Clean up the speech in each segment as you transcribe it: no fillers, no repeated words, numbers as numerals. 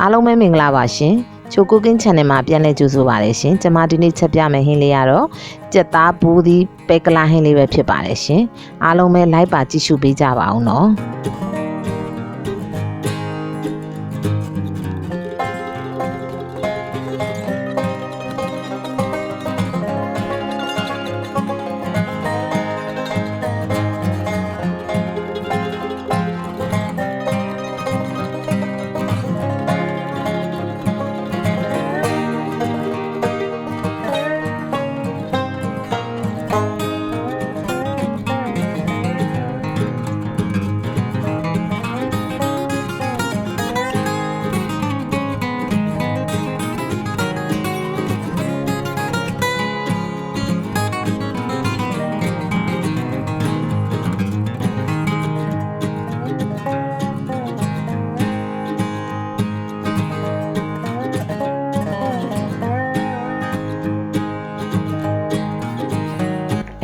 အားလုံးပဲမင်္ဂလာပါရှင်ချိုကူကင်း channel မှာပြန်လည်ကြိုဆိုပါရရှင်ကျွန်မဒီနေ့ချက်ပြမယ်ဟင်းလေးကတော့ကြက်သားဘူးသီးပဲကလာဟင်းလေးပဲဖြစ်ပါတယ်ရှင်အားလုံးပဲ like ပါကြည့်ရှုပေးကြပါအောင်နော်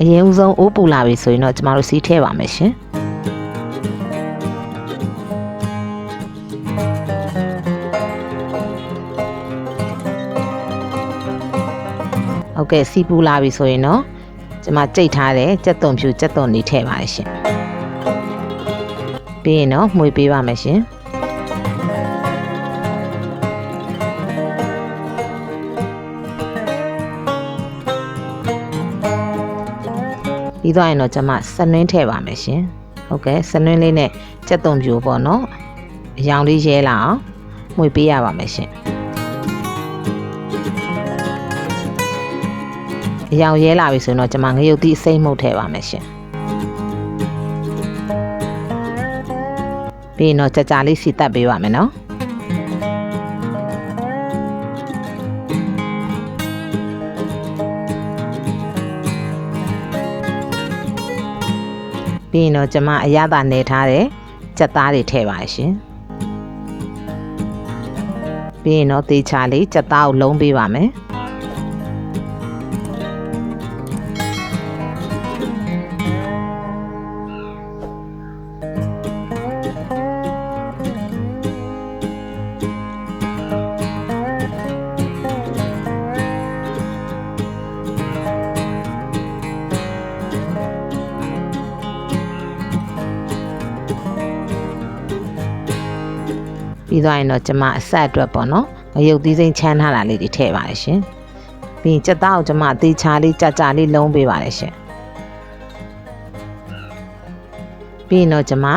အရင်ဦးဆုံးအိုးပူလာပြီဆိုရင်တော့ကျမတို့စီးထည့်ပါမယ်ရှင်ဟုတ်ကဲ့စီးပူလာပြီဆိုရင်တော့ကျမကြိတ်ထားတဲ့ကြက်သွန်ဖြူကြက်သွန်လေးထည့်ပါရရှင်ပြီးရင်တော့မှွေပေးပါမယ်ရှင်ပြီးသွားရင်တော့ကျွန်မစနွင်းထည့်ပါမယ်ရှင်ဟုတ်ကဲ့စနွင်းလေးနဲ့ကြက်သွန်ပြိုပေါ့နော်အရောင်လေးရဲလာအောင်မှွေပေးရပါမယ်ရှင်အရောင်ရဲလာပြီဆိုရင်တော့ကျွန်မငရုတ်သီးအစိမ့်မှုတ်ထည့်ပါမယ်ရှင်ပြီးရင်တော့ကြာလေးစီတက်ပေးပါမယ်နော်ပြီးရင်တော့ကျွန်မအရသာနေထားတဲ့ကြက်သားတွေထည့်ပါရှင်ပြီးရင်တော့သေချာလေးကြက်သားကိုလုံးပေးပါမယ်ပြီးသွားရင်တော့ကျွန်မအဆက်အတွက်ပေါ့နော်ငရုတ်သီးစိမ်းချမ်းထားတာလေးတွေထည့်ပါတယ်ရှင်ပြီးရင်ကြက်သားကိုကျွန်မအသေးချာလေးကြာလေးလုံးပေးပါတယ်ရှင်ပြီးရင်တော့ကျွန်မ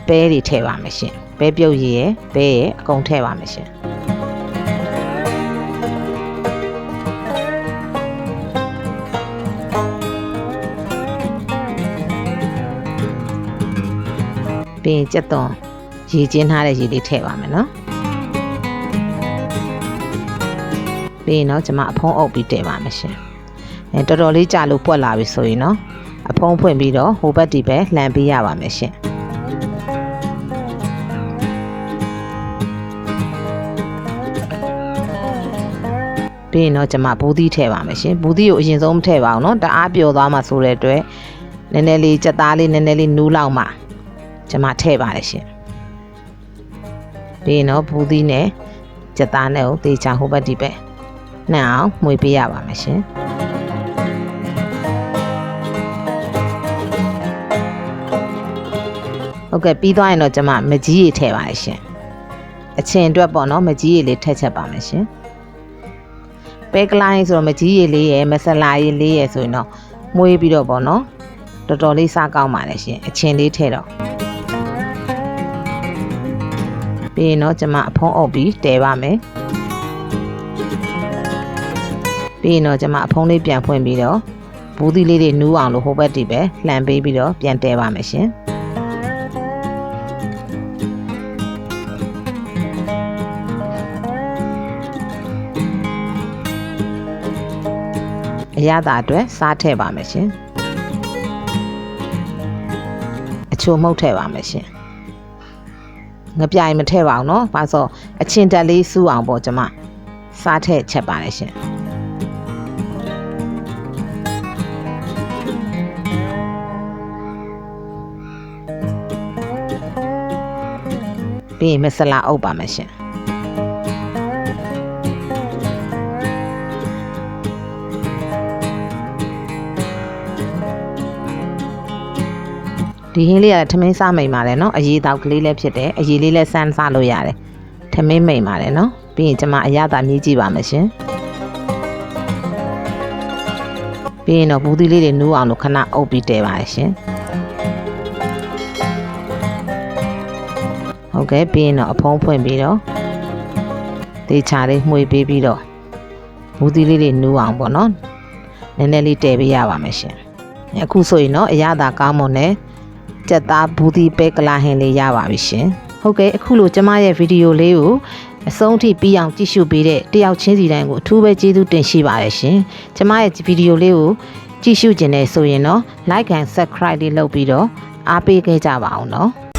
ပဲတွေထည့်ပါမယ်ရှင်ပဲပြုတ်ရည်ရယ်ပဲရယ်အကုန်ထည့်ပါမယ်ရှင်ပြီးရင်ကြက်သွန်ရေကျင်းထားတဲ့ရေလေးထည့်ပါမယ်နော်ပြီးရင်တော့ကျွန်မအဖုံးအုပ်ပြီးတည်ပါမယ်ရှင်တော်တော်လေးကြာလို့ပွက်လာပြီဆိုရင်တော့အဖုံးဖွင့်ပြီးတော့ဟိုဘက်ဒီဘက်လှန်ပေးရပါမယ်ရှင်ပြီးရင်တော့ကျွန်မဘူးသီးထည့်ပါမယ်ရှင်ဘူးသီးကိုအရင်ဆုံးမထည့်ပါဘူးနော်တအားပျော်သွားမှဆိုတဲ့အတွက်နည်းနည်းလေးကြက်သားလေးနည်းနည်းလေးနူးလောက်မှကျွန်မထည့်ပါတယ်ရှင်ပြီးရင်တော့ဘူးသီးနဲ့ကြက်သားနဲ့ကိုသေချာဟိုဘက်ဒီဘက်နှံ့အောင်မှွေပေးရပါမယ်ရှင်ဟုတ်ကဲ့ပြီးသွားရင်တော့ကျွန်မမကြီးရည်ထည့်ပါရရှင်အချင်အတွက်ပေါ့နော်မကြီးရည်လေးထည့်ချက်ပါမယ်ရှင်ပဲကလိုင်းဆိုတော့မကြီးရည်လေးရယ်မဆလာရည်လေးရယ်ဆိုရင်တော့မှွေးပြီးတော့ပေါ့နော်တော်တော်လေးစားကောင်းပါတယ်ရှင်အချင်လေးထည့်တော့ပြီးရင်တော့ကျွန်မအဖုံးအုပ်ပြီးတည်ပါမယ်ပြီးရင်တော့ကျွန်မအဖုံးလေးပြန်ဖွင့်ပြီးတော့ဘူးသီးလေးတွေနူးအောင်လို့ဟိုဘက်ဒီပဲလှန်ပေးပြီးတော့ပြန်တည်ပါမယ်ရှင်အရသာအတွက်စားထည့်ပါမယ်ရှင်အချိုမှုတ်ထည့်ပါမယ်ရှင်ငပြိုင်မထည့်ပါဘူးเนาะဘာလို့အချင်းတက်လေးစူးအောင်ပေါ့ကျွန်မစားထည့်ချက်ပါတယ်ရှင်ပြီးရင်မဆလာအုပ်ပါမယ်ရှင် ဒီဟင်းလေးကထမင်းစားမိန်ပါတယ်နော်အရေးတောက်ကလေးလည်းဖြစ်တယ်အရေးလေးလည်းစမ်းစားလို့ရတယ်ထမင်းမိန်ပါတယ်နော်ပြီးရင်ကျွန်မအရသာမြည်ကြည့်ပါမယ်ရှင်ပြီးရင်တော့ဘူးသီးလေးတွေနူးအောင်လို့ခဏအုပ်ပြီးတည်ပါတယ်ရှင်ဟုတ်ကဲ့ပြီးရင်တော့အဖုံးဖွင့်ပြီးတော့တေချာလေးမှွေပေးပြီးတော့ဘူးသီးလေးတွေနူးအောင်ပေါ့နော်နည်းနည်းလေးတည်ပေးရပါမယ်ရှင်အခုဆိုရင်တော့အရသာကောင်းမွန်တဲ့ကြက်သားဘူးသီးပဲကလာဟင်းလေးရပါပြီရှင်ဟုတ်ကဲ့အခုလိုကျမရဲ့ဗီဒီယိုလေးကိုအဆုံးထိပြီးအောင်ကြည့်ရှုပေးတဲ့တယောက်ချင်းစီတိုင်းကိုအထူးပဲကျေးဇူးတင်ရှိပါတယ်ရှင်ကျမရဲ့ဗီဒီယိုလေးကိုကြည့်ရှုခြင်းနဲ့ဆိုရင်တော့ like and subscribe လေးလုပ်ပြီးတော့အားပေးခဲ့ကြပါအောင်နော်